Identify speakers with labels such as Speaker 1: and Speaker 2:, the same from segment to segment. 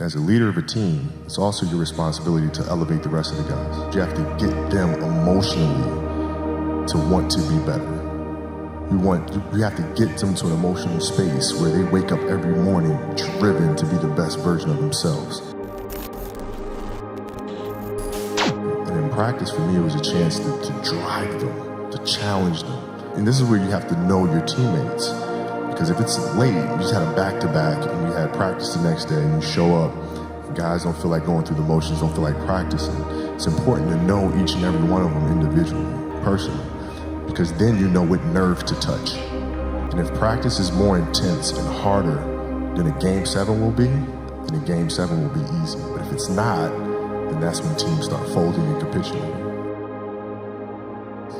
Speaker 1: As a leader of a team, it's also your responsibility to elevate the rest of the guys. You have to get them emotionally to want to be better. You have to get them to an emotional space where they wake up every morning driven to be the best version of themselves. And in practice, for me, it was a chance to drive them, to challenge them. And this is where you have to know your teammates. Because if it's late, you just had a back-to-back and you had practice the next day and you show up, and guys don't feel like going through the motions, don't feel like practicing. It's important to know each and every one of them individually, personally, because then you know what nerve to touch. And if practice is more intense and harder than a Game 7 will be, then a Game 7 will be easy. But if it's not, then that's when teams start folding and capitulating.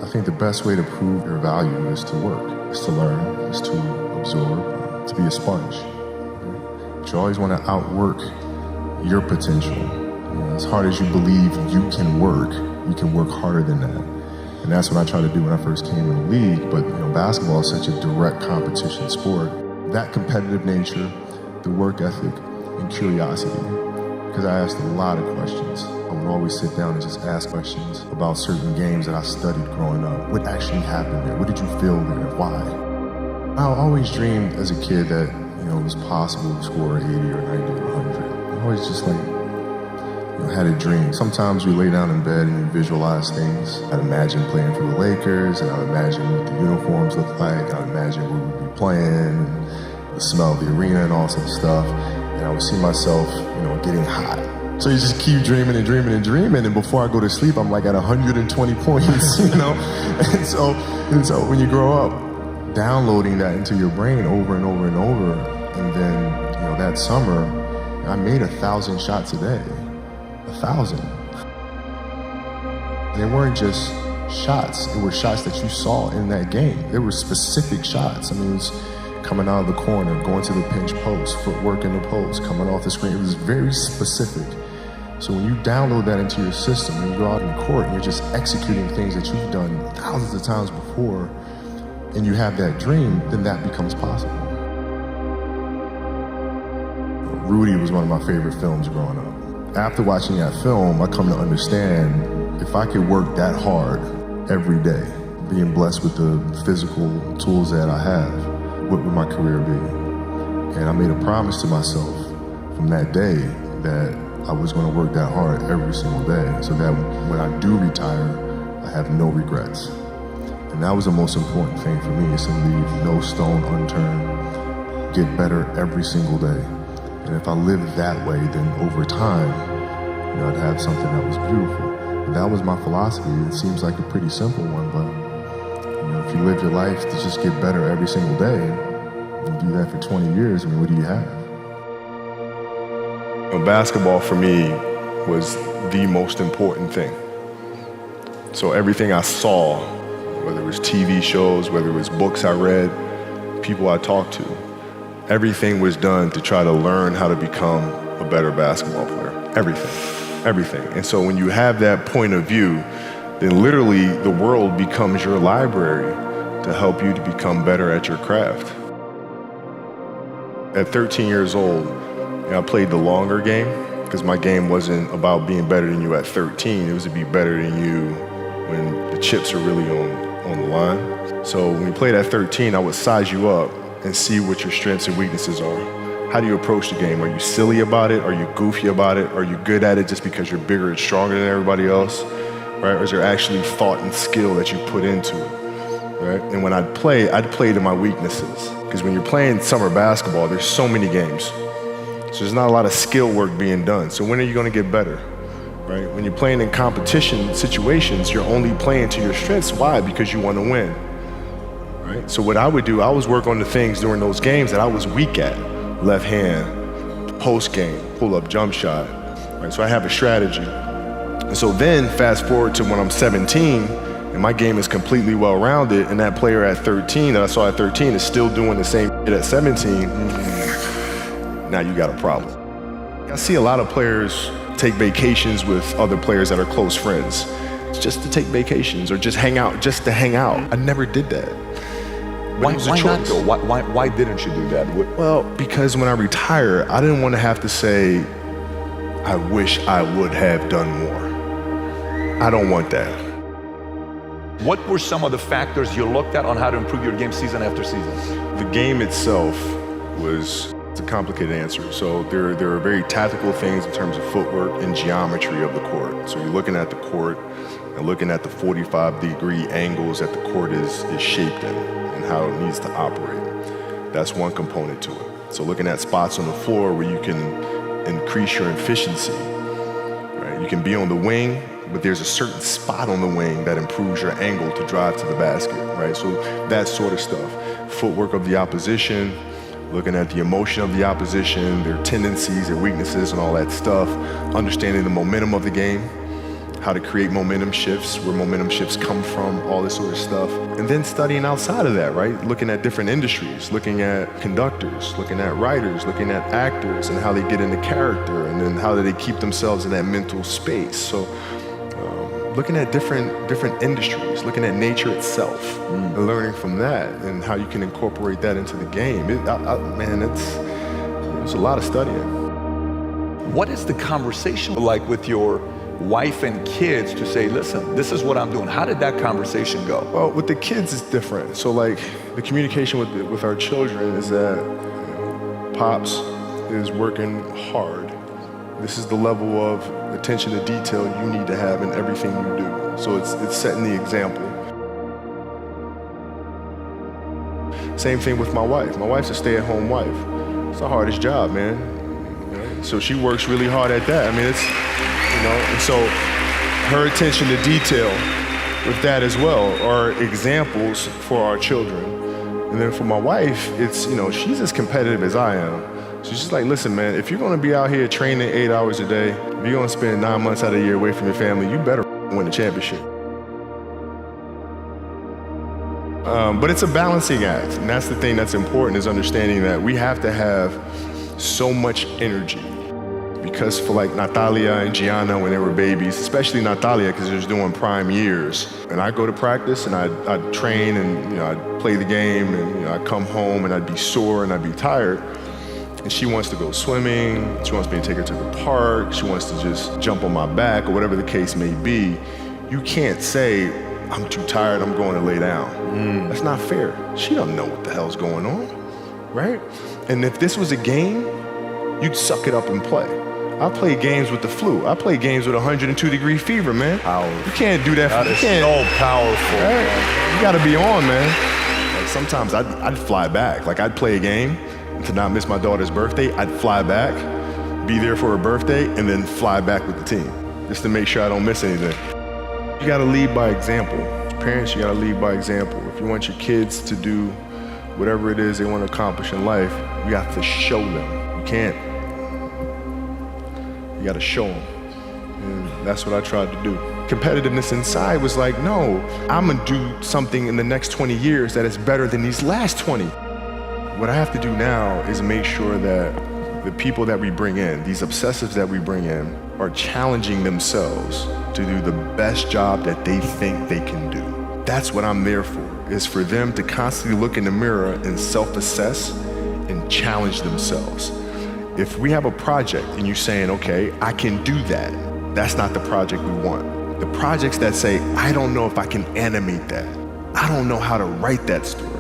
Speaker 1: I think the best way to prove your value is to work, is to learn, is to absorb, to be a sponge. But you always want to outwork your potential. As hard as you believe you can work harder than that. And that's what I tried to do when I first came in the league. But basketball is such a direct competition sport. That competitive nature, the work ethic, and curiosity. Because I asked a lot of questions. I would always sit down and just ask questions about certain games that I studied growing up. What actually happened there? What did you feel there? Why? I always dreamed as a kid that it was possible to score 80 or 90 or 100. I always just had a dream. Sometimes we lay down in bed and you visualize things. I'd imagine playing for the Lakers, and I'd imagine what the uniforms look like. I'd imagine where we'd be playing, and the smell of the arena and all that stuff. And I would see myself, getting hot. So you just keep dreaming and dreaming and dreaming, and before I go to sleep, I'm like at 120 points, And so when you grow up, downloading that into your brain over and over and over, and then that summer, I made 1,000 shots a day. 1,000. And they weren't just shots, it were shots that you saw in that game. They were specific shots. It was coming out of the corner, going to the pinch post, footwork in the post, coming off the screen. It was very specific. So when you download that into your system and you go out in court and you're just executing things that you've done thousands of times before, and you have that dream, then that becomes possible. Rudy was one of my favorite films growing up. After watching that film, I come to understand if I could work that hard every day, being blessed with the physical tools that I have, what would my career be? And I made a promise to myself from that day that I was going to work that hard every single day so that when I do retire, I have no regrets. And that was the most important thing for me, is to leave no stone unturned, get better every single day. And if I lived that way, then over time, I'd have something that was beautiful. And that was my philosophy. It seems like a pretty simple one, but if you live your life to just get better every single day, and do that for 20 years, what do you have? Basketball for me was the most important thing. So everything I saw, whether it was TV shows, whether it was books I read, people I talked to, everything was done to try to learn how to become a better basketball player. Everything. And so when you have that point of view, then literally the world becomes your library to help you to become better at your craft. At 13 years old, I played the longer game, because my game wasn't about being better than you at 13. It was to be better than you when the chips are really on the line. So when we played at 13, I would size you up and see what your strengths and weaknesses are. How do you approach the game? Are you silly about it? Are you goofy about it? Are you good at it just because you're bigger and stronger than everybody else? Right? Or is there actually thought and skill that you put into it? Right? And when I'd play to my weaknesses. Because when you're playing summer basketball, there's so many games. So there's not a lot of skill work being done. So when are you going to get better? Right? When you're playing in competition situations, you're only playing to your strengths. Why? Because you want to win. Right? So what I would do, I was work on the things during those games that I was weak at. Left hand, post game, pull up jump shot. Right? So I have a strategy. And so then fast forward to when I'm 17 and my game is completely well-rounded, and that player at 13 that I saw at 13 is still doing the same shit at 17, now you got a problem. I see a lot of players take vacations with other players that are close friends. It's just to take vacations or just hang out, just to hang out. I never did that.
Speaker 2: Why not though? Why didn't you do that?
Speaker 1: Well, because when I retire, I didn't want to have to say, I wish I would have done more. I don't want that.
Speaker 2: What were some of the factors you looked at on how to improve your game season after season?
Speaker 1: The game itself it's a complicated answer. So there are very tactical things in terms of footwork and geometry of the court. So you're looking at the court and looking at the 45-degree angles that the court is shaped in and how it needs to operate. That's one component to it. So looking at spots on the floor where you can increase your efficiency, right? You can be on the wing, but there's a certain spot on the wing that improves your angle to drive to the basket, right? So that sort of stuff. Footwork of the opposition, looking at the emotion of the opposition, their tendencies, their weaknesses, and all that stuff. Understanding the momentum of the game, how to create momentum shifts, where momentum shifts come from, all this sort of stuff. And then studying outside of that, right? Looking at different industries, looking at conductors, looking at writers, looking at actors and how they get into character, and then how do they keep themselves in that mental space. So looking at different industries, looking at nature itself, and learning from that and how you can incorporate that into the game. Man, it's a lot of studying.
Speaker 2: What is the conversation like with your wife and kids to say, listen, this is what I'm doing? How did that conversation go?
Speaker 1: Well, with the kids, it's different. So like the communication with our children is that Pops is working hard. This is the level of attention to detail you need to have in everything you do. So it's setting the example. Same thing with my wife. My wife's a stay-at-home wife. It's the hardest job, man. Right? So she works really hard at that. I mean, it's, and so her attention to detail with that as well are examples for our children. And then for my wife, it's, she's as competitive as I am. So she's like, listen, man, if you're gonna be out here training 8 hours a day, if you're gonna spend 9 months out of the year away from your family, you better win the championship. But it's a balancing act, and that's the thing that's important, is understanding that we have to have so much energy. Because for like Natalia and Gianna when they were babies, especially Natalia because she was doing prime years, and I go to practice and I'd train and I'd play the game and I'd come home and I'd be sore and I'd be tired. And she wants to go swimming, she wants me to take her to the park, she wants to just jump on my back or whatever the case may be. You can't say, I'm too tired, I'm going to lay down. That's not fair. She doesn't know what the hell's going on, right? And if this was a game, you'd suck it up and play. I play games with the flu. I play games with 102-degree fever, man. You can't do that.
Speaker 2: That is so powerful.
Speaker 1: Right? You gotta be on, man. Like sometimes I'd fly back. Like I'd play a game, to not miss my daughter's birthday, I'd fly back, be there for her birthday, and then fly back with the team, just to make sure I don't miss anything. You gotta lead by example. As parents, you gotta lead by example. If you want your kids to do whatever it is they want to accomplish in life, you have to show them. You can't. You gotta show them. And that's what I tried to do. Competitiveness inside was like, no, I'm gonna do something in the next 20 years that is better than these last 20. What I have to do now is make sure that the people that we bring in, these obsessives that we bring in, are challenging themselves to do the best job that they think they can do. That's what I'm there for, is for them to constantly look in the mirror and self-assess and challenge themselves. If we have a project and you're saying, okay, I can do that, that's not the project we want. The projects that say, I don't know if I can animate that. I don't know how to write that story.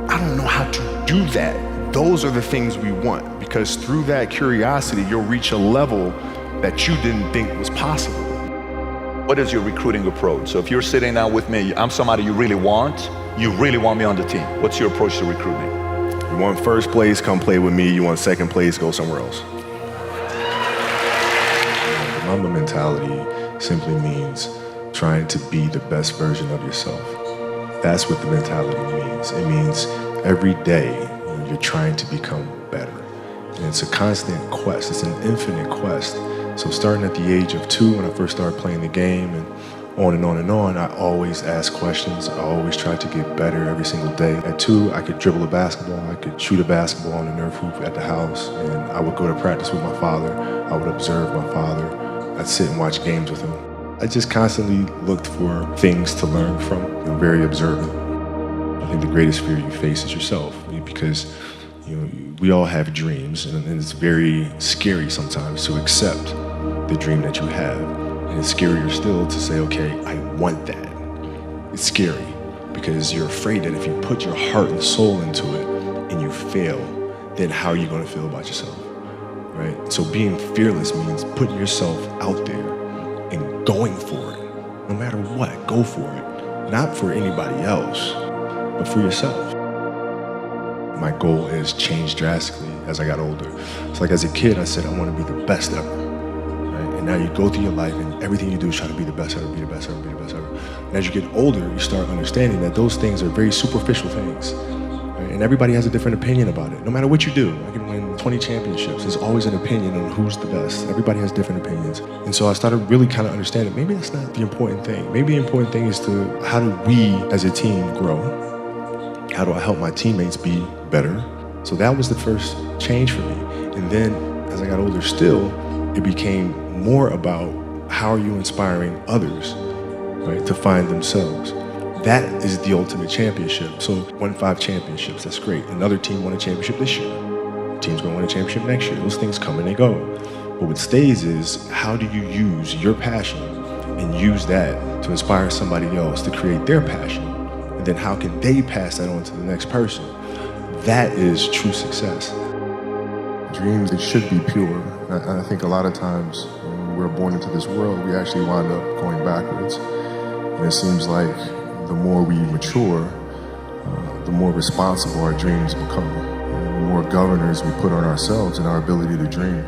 Speaker 1: I don't know how to do that. Those are the things we want, because through that curiosity, you'll reach a level that you didn't think was possible.
Speaker 2: What is your recruiting approach? So if you're sitting down with me, I'm somebody you really want me on the team. What's your approach to recruiting?
Speaker 1: You want first place, come play with me. You want second place, go somewhere else. The Mamba mentality simply means trying to be the best version of yourself. That's what the mentality means. It means every day you're trying to become better. And it's a constant quest. It's an infinite quest. So starting at the age of 2, when I first started playing the game, and on and on and on, I always asked questions. I always tried to get better every single day. At 2, I could dribble a basketball. I could shoot a basketball on the Nerf hoop at the house. And I would go to practice with my father. I would observe my father. I'd sit and watch games with him. I just constantly looked for things to learn from. I'm very observant. I think the greatest fear you face is yourself, because we all have dreams, and it's very scary sometimes to accept
Speaker 3: the dream that you have. And it's scarier still to say, okay, I want that. It's scary because you're afraid that if you put your heart and soul into it and you fail, then how are you going to feel about yourself, right? So being fearless means putting yourself out there and going for it. No matter what, go for it. Not for anybody else, but for yourself. My goal is changed drastically as I got older. So like as a kid, I said, I want to be the best ever. Right? And now you go through your life and everything you do is try to be the best ever, be the best ever, be the best ever. And as you get older, you start understanding that those things are very superficial things. Right? And everybody has a different opinion about it. No matter what you do, I can win 20 championships. There's always an opinion on who's the best. Everybody has different opinions. And so I started really kind of understanding, maybe that's not the important thing. Maybe the important thing is to, how do we as a team grow? How do I help my teammates be better? So that was the first change for me. And then as I got older still, it became more about how are you inspiring others, right, to find themselves. That is the ultimate championship. So won 5 championships, that's great. Another team won a championship this year. Team's gonna win a championship next year. Those things come and they go. But what stays is how do you use your passion and use that to inspire somebody else to create their passion? And then how can they pass that on to the next person? That is true success.
Speaker 1: Dreams, they should be pure. I think a lot of times when we're born into this world, we actually wind up going backwards. And it seems like the more we mature, the more responsible our dreams become. And the more governors we put on ourselves and our ability to dream.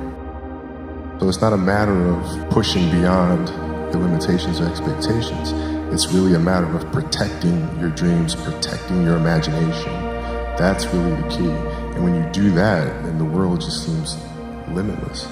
Speaker 1: So it's not a matter of pushing beyond your limitations or expectations. It's really a matter of protecting your dreams, protecting your imagination. That's really the key. And when you do that, then the world just seems limitless.